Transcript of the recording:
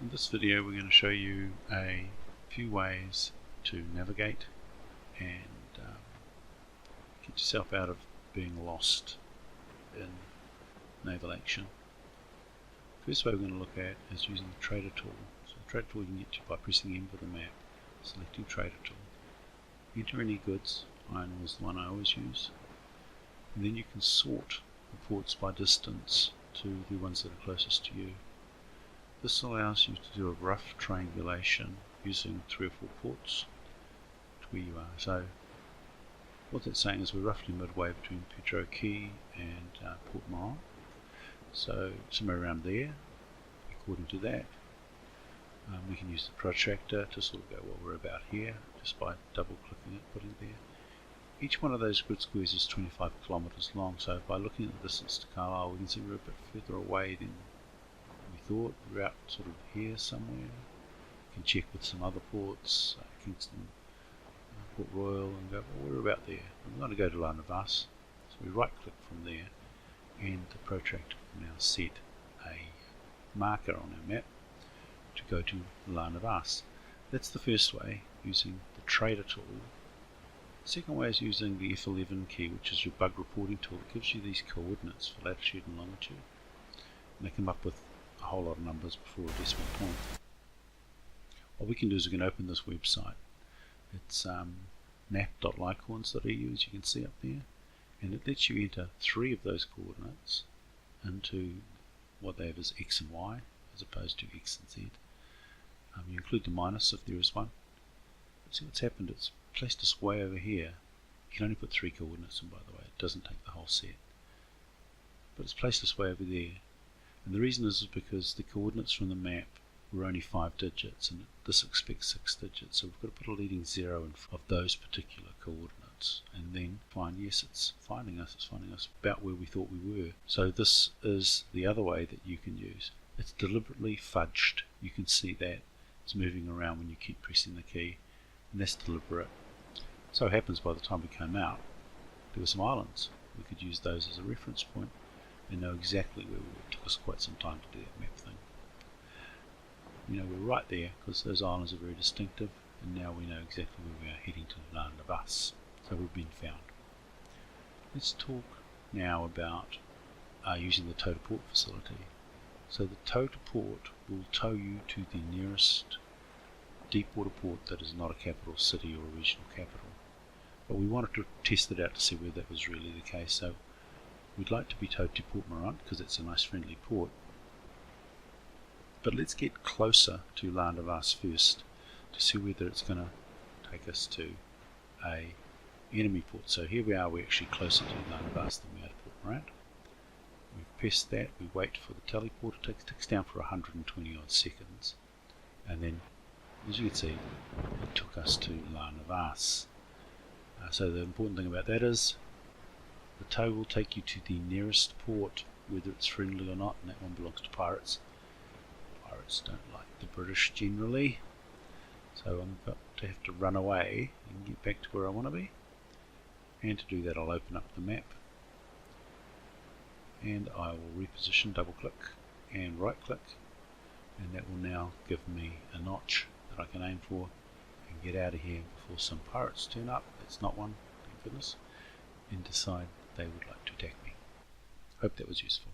In this video we're going to show you a few ways to navigate and get yourself out of being lost in naval action. First way we're going to look at is using the trader tool. So the trader tool you can get to by pressing M for the map, selecting trader tool. Enter any goods, iron ore is the one I always use, and then you can sort the ports by distance to the ones that are closest to you. This allows you to do a rough triangulation using 3 or 4 ports to where you are. So what that's saying is we're roughly midway between Pedro Key and Port Mile. So somewhere around there. According to that, we can use the protractor to sort of go, well, we're about here, just by double clicking it, putting it there. Each one of those grid squares is 25 kilometers long, so by looking at the distance to Carlisle we can see we're a bit further away than we thought. We're out sort of here somewhere. You can check with some other ports, Kingston, Port Royal, and go, well, we're about there. We're going to go to La Navas, so we right click from there, and the protractor will now set a marker on our map to go to La Navas. That's the first way, using the trader tool. The second way is using the F11 key, which is your bug reporting tool. It gives you these coordinates for latitude and longitude, and they come up with a whole lot of numbers before a decimal point. What we can do is we can open this website. It's map.licornes.eu, as you can see up there, and it lets you enter 3 of those coordinates into what they have as X and Y as opposed to X and Z. You include the minus if there is one. See what's happened, it's placed us way over here. You can only put 3 coordinates in, by the way, it doesn't take the whole set. But it's placed us way over there. And the reason is because the coordinates from the map were only 5 digits, and this expects 6 digits. So we've got to put a leading 0 in front of those particular coordinates, and then find, yes, it's finding us about where we thought we were. So this is the other way that you can use. It's deliberately fudged. You can see that it's moving around when you keep pressing the key, and that's deliberate. So it happens by the time we came out, there were some islands. We could use those as a reference point and know exactly where we were. It took us quite some time to do that map thing. We know we're right there because those islands are very distinctive, and now we know exactly where we are heading to La Navas. So we've been found. Let's talk now about using the tow to port facility. So the tow to port will tow you to the nearest deep water port that is not a capital city or a regional capital. But we wanted to test it out to see whether that was really the case. So we'd like to be towed to Port Morant because it's a nice friendly port. But let's get closer to La Navas first to see whether it's going to take us to a enemy port. So here we are, we're actually closer to La Navas than we are to Port Morant. We press that, we wait for the teleport, it takes down for 120 odd seconds, and then as you can see it took us to La Navas. So the important thing about that is the tow will take you to the nearest port, whether it's friendly or not, and that one belongs to pirates. Pirates don't like the British generally, so I'm about to have to run away and get back to where I want to be. And to do that I'll open up the map, and I will reposition, double click and right click, and that will now give me a notch that I can aim for and get out of here before some pirates turn up. That's not one, thank goodness, and decide they would like to attack me. Hope that was useful.